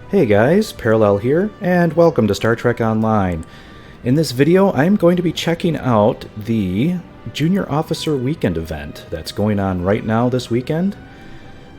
Hey guys, Parallel here, and welcome to Star Trek Online. In this video, I'm going to be checking out the Junior Officer Weekend event that's going on right now this weekend.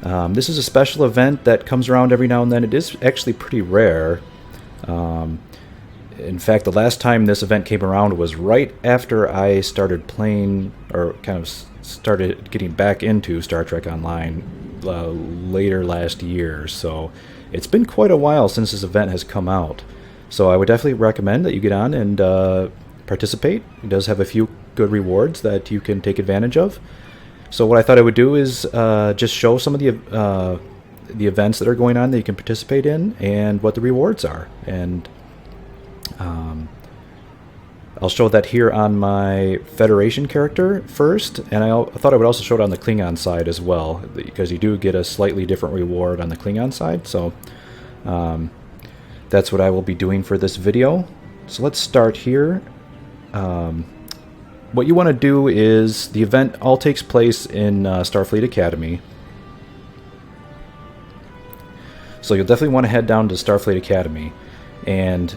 This is a special event that comes around every now and then. It is actually pretty rare. In fact, the last time this event came around was right after I started playing, or kind of started getting back into Star Trek Online later last year. So it's been quite a while since this event has come out. So I would definitely recommend that you get on and participate. It does have a few good rewards that you can take advantage of. So what I thought I would do is just show some of the events that are going on that you can participate in and what the rewards are. And I'll show that here on my Federation character first, and I thought I would also show it on the Klingon side as well, because you do get a slightly different reward on the Klingon side. So that's what I will be doing for this video. So let's start here. What you want to do is, the event all takes place in Starfleet Academy. So you'll definitely want to head down to Starfleet Academy, and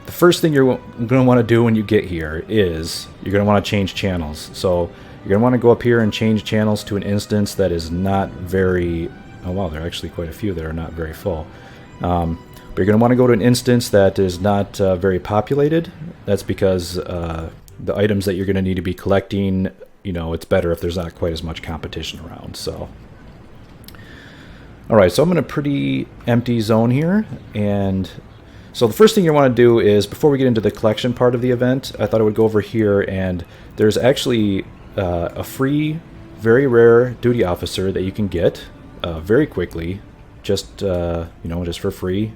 the first thing you're going to want to do when you get here is you're going to want to change channels. So you're going to want to go up here and change channels to an instance that is not very... Oh wow, there are actually quite a few that are not very full. But you're going to want to go to an instance that is not very populated. That's because the items that you're going to need to be collecting, you know, it's better if there's not quite as much competition around. So, alright, so I'm in a pretty empty zone here, and so the first thing you want to do is, before we get into the collection part of the event, I thought I would go over here, and there's actually a free, very rare duty officer that you can get very quickly, just just for free,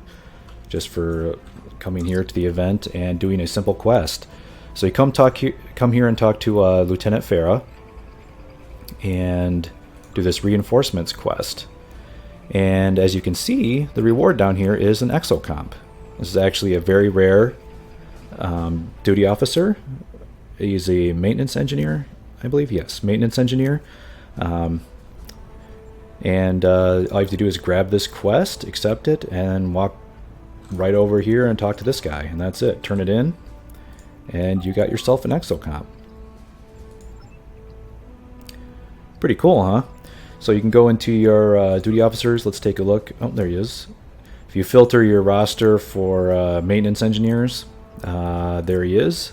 just for coming here to the event and doing a simple quest. So you come here and talk to Lieutenant Farah and do this reinforcements quest. And as you can see, the reward down here is an exocomp. This is actually a very rare duty officer. He's a maintenance engineer, I believe. Yes, maintenance engineer. And all you have to do is grab this quest, accept it, and walk right over here and talk to this guy. And that's it. Turn it in, and you got yourself an exocomp. Pretty cool, huh? So you can go into your duty officers. Let's take a look. Oh, there he is. If you filter your roster for maintenance engineers, there he is.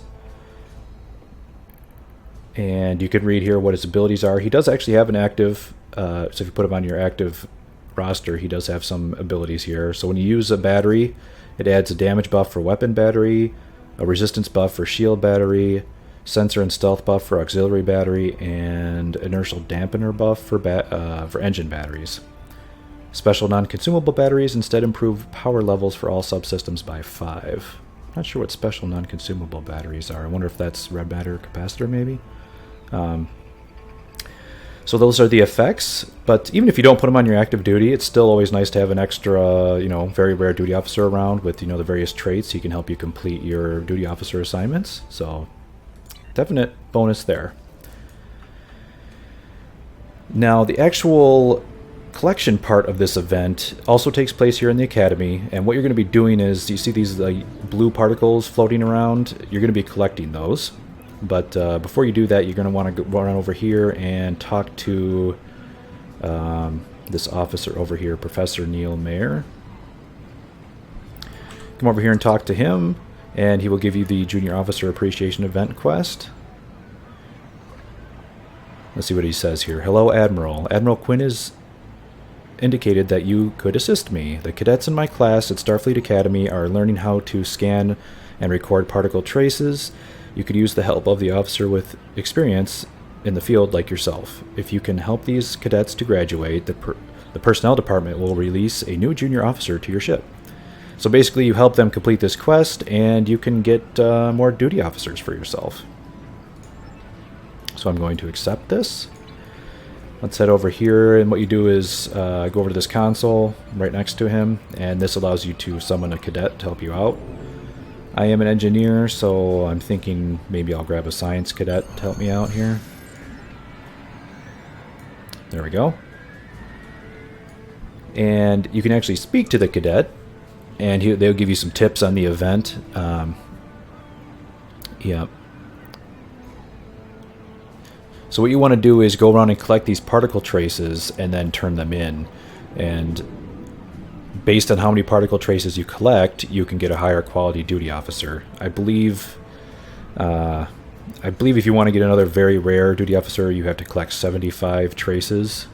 And you can read here what his abilities are. He does actually have an active, so if you put him on your active roster, he does have some abilities here. So when you use a battery, it adds a damage buff for weapon battery, a resistance buff for shield battery, sensor and stealth buff for auxiliary battery, and inertial dampener buff for engine batteries. Special non-consumable batteries instead improve power levels for all subsystems by 5. Not sure what special non-consumable batteries are. I wonder if that's red matter capacitor, maybe? So those are the effects, but even if you don't put them on your active duty, it's still always nice to have an extra, very rare duty officer around with, the various traits. He can help you complete your duty officer assignments, so definite bonus there. Now, the actual collection part of this event also takes place here in the Academy, and what you're going to be doing is, you see these blue particles floating around? You're going to be collecting those. But before you do that, you're going to want to run over here and talk to this officer over here, Professor Neil Mayer. Come over here and talk to him, and he will give you the Junior Officer Appreciation Event quest. Let's see what he says here. Hello, Admiral. Admiral Quinn has indicated that you could assist me. The cadets in my class at Starfleet Academy are learning how to scan and record particle traces. You could use the help of the officer with experience in the field like yourself. If you can help these cadets to graduate, the personnel department will release a new junior officer to your ship. So basically you help them complete this quest, and you can get more duty officers for yourself. So I'm going to accept this. Let's head over here, and what you do is go over to this console right next to him, and this allows you to summon a cadet to help you out. I am an engineer, so I'm thinking maybe I'll grab a science cadet to help me out here. There we go. And you can actually speak to the cadet and they'll give you some tips on the event. Yeah. So what you want to do is go around and collect these particle traces and then turn them in. And based on how many particle traces you collect, you can get a higher quality duty officer. I believe if you want to get another very rare duty officer, you have to collect 75 traces.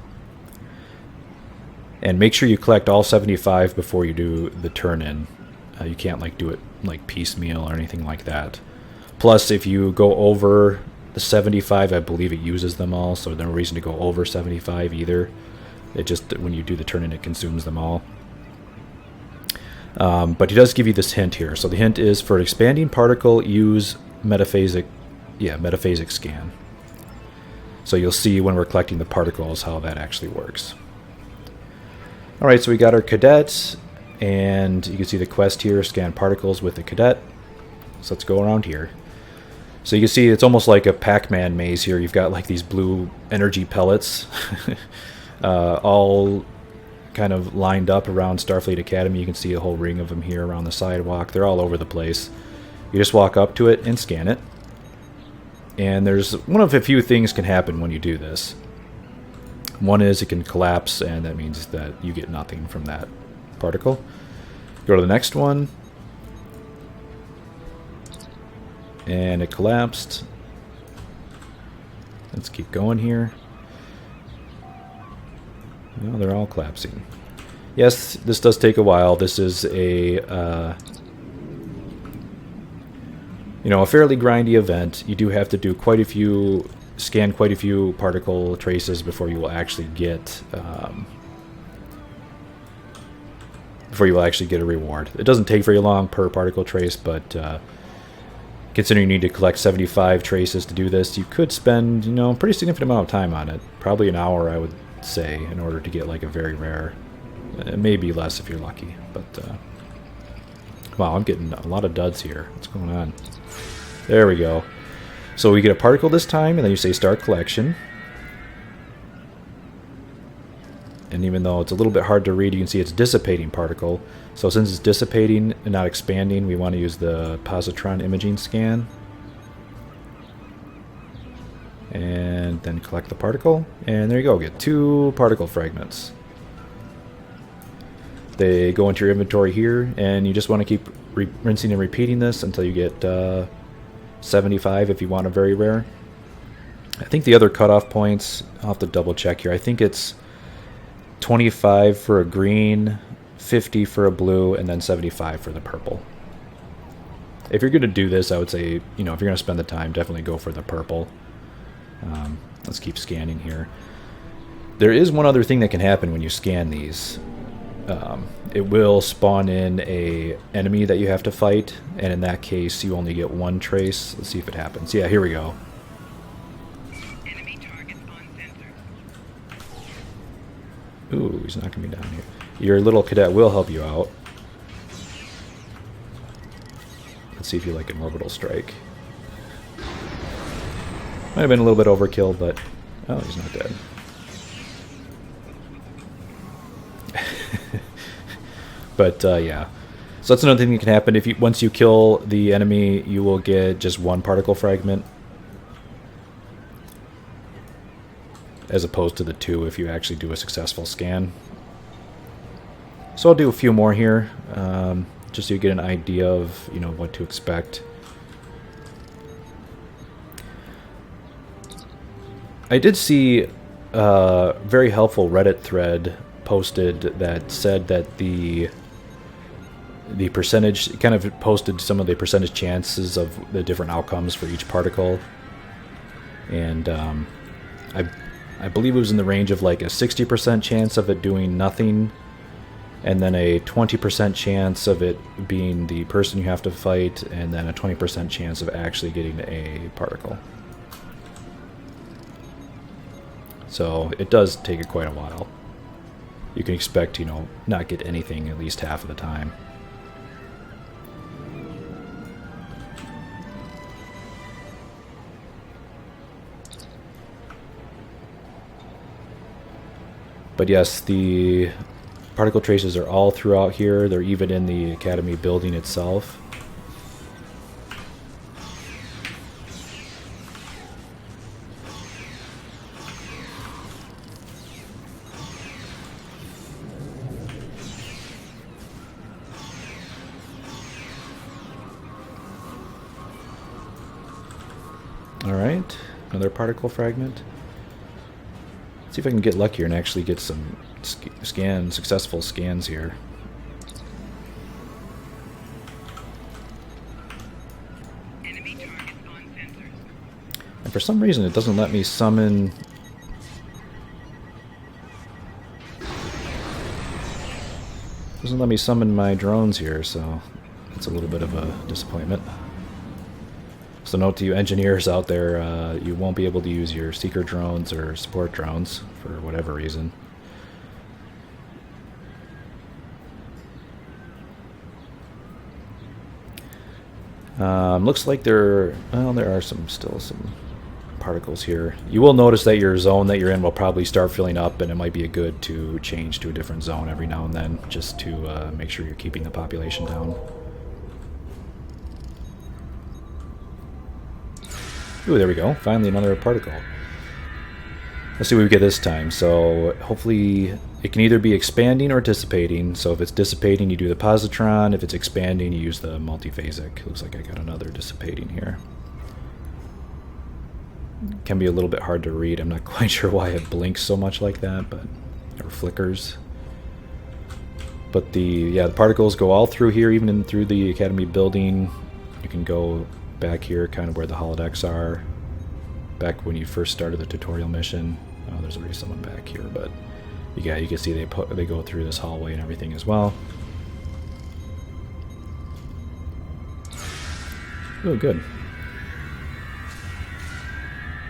And make sure you collect all 75 before you do the turn-in. You can't like do it like piecemeal or anything like that. Plus, if you go over the 75, I believe it uses them all, so there's no reason to go over 75 either. It just, when you do the turn-in, it consumes them all. But he does give you this hint here. So the hint is, for expanding particle, use metaphasic scan. So you'll see when we're collecting the particles how that actually works. Alright, so we got our cadets, and you can see the quest here, scan particles with the cadet. So let's go around here. So you can see it's almost like a Pac-Man maze here. You've got like these blue energy pellets all kind of lined up around Starfleet Academy. You can see a whole ring of them here around the sidewalk. They're all over the place. You just walk up to it and scan it. And there's one of a few things can happen when you do this. One is it can collapse, and that means that you get nothing from that particle. Go to the next one. And it collapsed. Let's keep going here. No, they're all collapsing. Yes, this does take a while. This is a a fairly grindy event. You do have to do scan quite a few particle traces before you will actually get a reward. It doesn't take very long per particle trace, but considering you need to collect 75 traces to do this, you could spend, a pretty significant amount of time on it. Probably an hour, I would say, in order to get like a very rare. Maybe less if you're lucky. But wow, I'm getting a lot of duds here. What's going on? There we go. So we get a particle this time, and then you say start collection. And even though it's a little bit hard to read, you can see it's dissipating particle. So since it's dissipating and not expanding, we want to use the positron imaging scan. And then collect the particle. And there you go, get 2 particle fragments. They go into your inventory here, and you just want to keep rinsing and repeating this until you get 75 if you want a very rare. I think the other cutoff points, I'll have to double check here. I think it's 25 for a green, 50 for a blue, and then 75 for the purple. If you're going to do this, I would say, if you're going to spend the time, definitely go for the purple. Let's keep scanning here. There is one other thing that can happen when you scan these. It will spawn in a enemy that you have to fight, and in that case, you only get 1 trace. Let's see if it happens. Yeah, here we go. Enemy target on sensor. Ooh, he's knocking me down here. Your little cadet will help you out. Let's see if you like an orbital strike. Might have been a little bit overkill, but oh, he's not dead. But yeah, so that's another thing that can happen. Once you kill the enemy, you will get just 1 particle fragment, as opposed to the 2 if you actually do a successful scan. So I'll do a few more here, just so you get an idea of what to expect. I did see a very helpful Reddit thread posted that said that the percentage, kind of posted some of the percentage chances of the different outcomes for each particle, and I believe it was in the range of like a 60% chance of it doing nothing, and then a 20% chance of it being the person you have to fight, and then a 20% chance of actually getting a particle. So it does take quite a while. You can expect, not get anything at least half of the time. But yes, the Particle traces are all throughout here. They're even in the Academy building itself. Alright, another particle fragment. Let's see if I can get luckier and actually get some successful scans here. Enemy target on sensors. And for some reason it doesn't let me summon... Doesn't let me summon my drones here, so that's a little bit of a disappointment. So note to you engineers out there, you won't be able to use your seeker drones or support drones for whatever reason. Looks like there are still some particles here. You will notice that your zone that you're in will probably start filling up, and it might be good to change to a different zone every now and then, just to make sure you're keeping the population down. Ooh, there we go. Finally another particle. Let's see what we get this time. So hopefully it can either be expanding or dissipating. So if it's dissipating, you do the positron. If it's expanding, you use the multiphasic. Looks like I got another dissipating here. Can be a little bit hard to read. I'm not quite sure why it blinks so much like that, but or flickers. But the particles go all through here, even in through the Academy building. You can go back here, kind of where the holodecks are, back when you first started the tutorial mission. Oh, there's already someone back here, but yeah, you can see they go through this hallway and everything as well. Oh, good.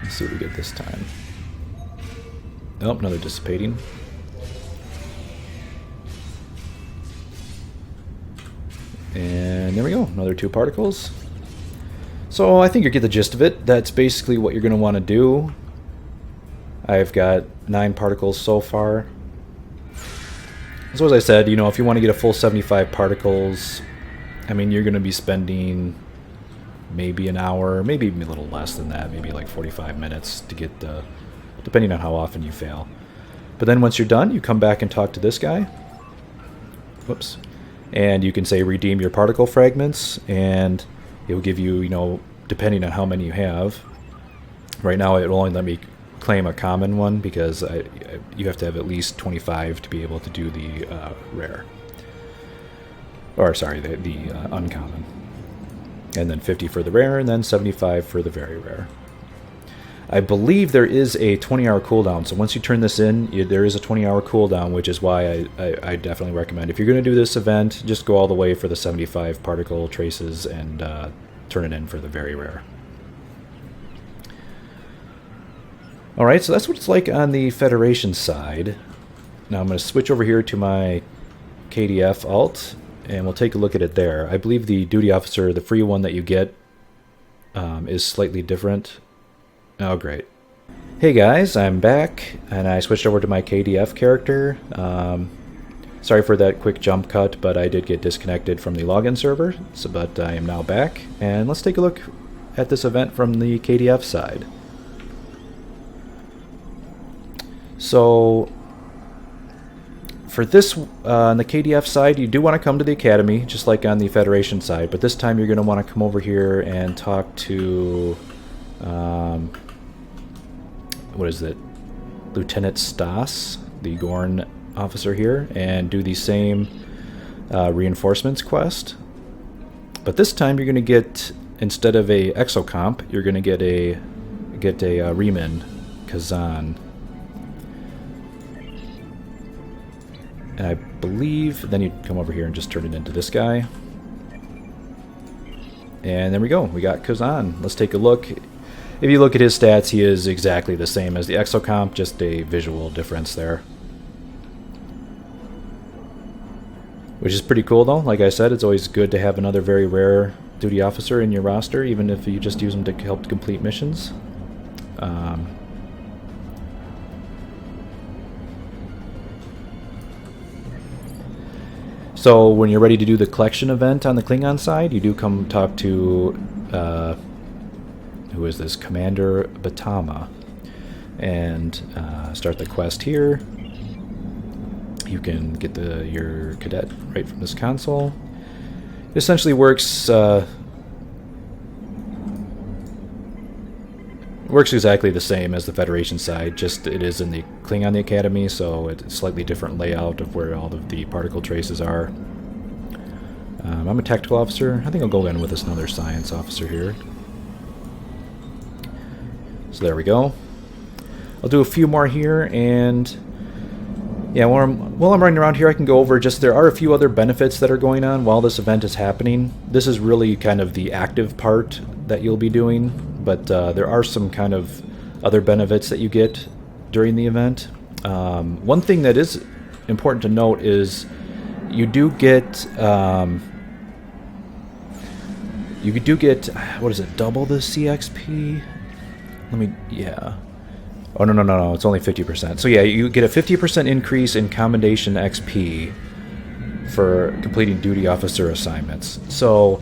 Let's see what we get this time. Oh, another dissipating. And there we go, another 2 particles. So I think you get the gist of it. That's basically what you're going to want to do. I've got 9 particles so far. So as I said, if you want to get a full 75 particles, I mean, you're going to be spending maybe an hour, maybe a little less than that, maybe like 45 minutes to get the, depending on how often you fail. But then once you're done, you come back and talk to this guy. Whoops. And you can say redeem your particle fragments, and it will give you, depending on how many you have. Right now it will only let me claim a common one because you have to have at least 25 to be able to do the rare. Or sorry, the uncommon. And then 50 for the rare, and then 75 for the very rare. I believe there is a 20-hour cooldown, so once you turn this in, there is a 20-hour cooldown, which is why I definitely recommend. If you're going to do this event, just go all the way for the 75 particle traces and turn it in for the very rare. Alright, so that's what it's like on the Federation side. Now I'm going to switch over here to my KDF alt, and we'll take a look at it there. I believe the duty officer, the free one that you get, is slightly different. Oh, great. Hey guys, I'm back, and I switched over to my KDF character. Sorry for that quick jump cut, but I did get disconnected from the login server, but I am now back. And let's take a look at this event from the KDF side. So, for this, on the KDF side, you do want to come to the Academy, just like on the Federation side, but this time you're going to want to come over here and talk to... what is it? Lieutenant Stas, the Gorn officer here, and do the same reinforcements quest. But this time you're going to get, instead of a exocomp, you're going to get a Riemann Kazan. And I believe then you come over here and just turn it into this guy. And there we go. We got Kazan. Let's take a look. If you look at his stats, he is exactly the same as the exocomp, just a visual difference there. Which is pretty cool though. Like I said, it's always good to have another very rare duty officer in your roster, even if you just use them to help complete missions. So when you're ready to do the collection event on the Klingon side, you do come talk to, who is this? Commander Batama. And start the quest here. You can get your cadet right from this console. It essentially works exactly the same as the Federation side, just it is in the Klingon the Academy, so it's a slightly different layout of where all of the particle traces are. I'm a tactical officer. I think I'll go in with another science officer here. So there we go. I'll do a few more here, and yeah, while I'm running around here, I can go over just there are a few other benefits that are going on while this event is happening. This is really kind of the active part that you'll be doing, but there are some kind of other benefits that you get during the event. One thing that is important to note is you do get what is it? Double the CXP? Oh, no, it's only 50%. So yeah, you get a 50% increase in Commendation XP for completing duty officer assignments. So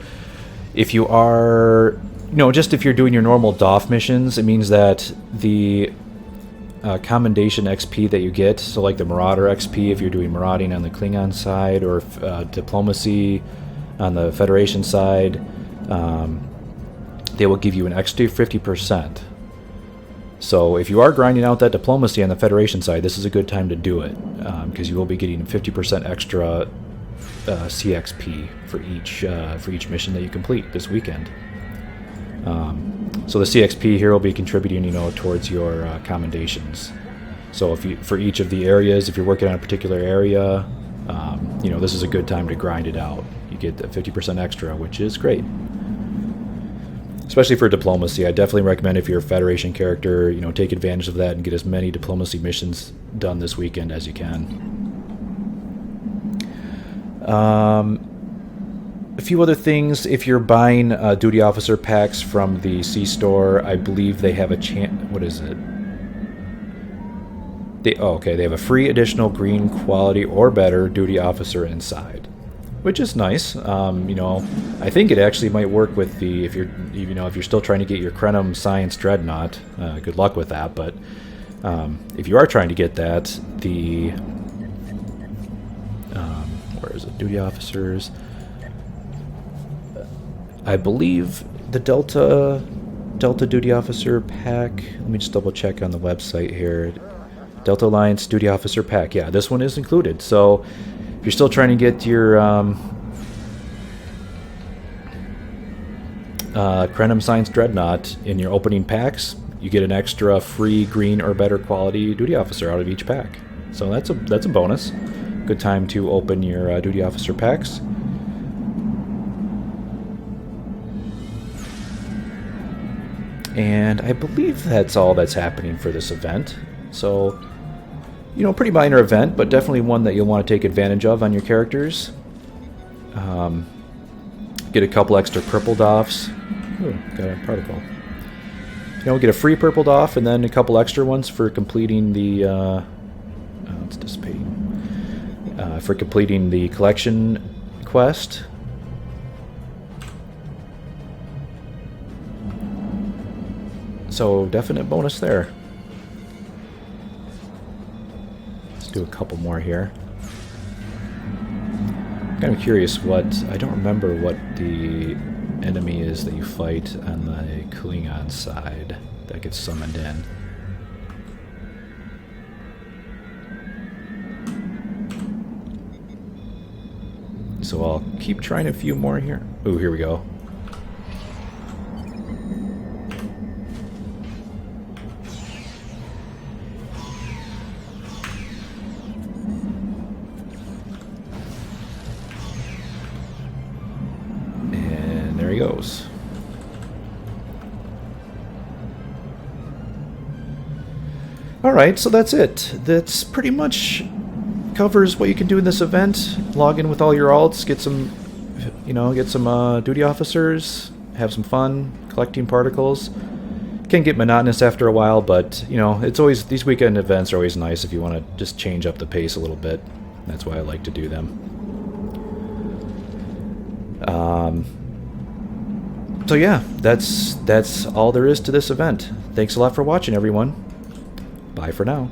if you are, just if you're doing your normal DOF missions, it means that the Commendation XP that you get, so like the Marauder XP if you're doing marauding on the Klingon side, or diplomacy on the Federation side, they will give you an extra 50%. So if you are grinding out that diplomacy on the Federation side, this is a good time to do it, because you will be getting 50% extra CXP for each mission that you complete this weekend. So the CXP here will be contributing, towards your commendations. So for each of the areas, if you're working on a particular area, this is a good time to grind it out. You get the 50% extra, which is great. Especially for diplomacy, I definitely recommend if you're a Federation character, take advantage of that and get as many diplomacy missions done this weekend as you can. A few other things, if you're buying duty officer packs from the C-Store, I believe they have a what is it? They have a free additional green quality or better duty officer inside, which is nice. I think it actually might work with if you're still trying to get your Krenum Science Dreadnought. Good luck with that. But if you are trying to get that, where is it? Duty officers. I believe the Delta Duty Officer pack. Let me just double check on the website here. Delta Alliance Duty Officer pack. Yeah, this one is included. So if you're still trying to get your Krenum Science Dreadnought in your opening packs, you get an extra free green or better quality duty officer out of each pack. So that's a bonus. Good time to open your duty officer packs. And I believe that's all that's happening for this event. So, pretty minor event, but definitely one that you'll want to take advantage of on your characters. Get a couple extra purple doffs. Ooh, got a particle. Get a free purple doff and then a couple extra ones for completing the... it's dissipating. For completing the collection quest. So, definite bonus there. Let's do a couple more here. I'm kind of curious I don't remember what the enemy is that you fight on the Klingon side that gets summoned in. So I'll keep trying a few more here. Ooh, here we go. There he goes. Alright, so that's it. That's pretty much covers what you can do in this event. Log in with all your alts, get some duty officers, have some fun collecting particles. Can get monotonous after a while, but it's always, these weekend events are always nice if you want to just change up the pace a little bit. That's why I like to do them. So yeah, that's all there is to this event. Thanks a lot for watching, everyone. Bye for now.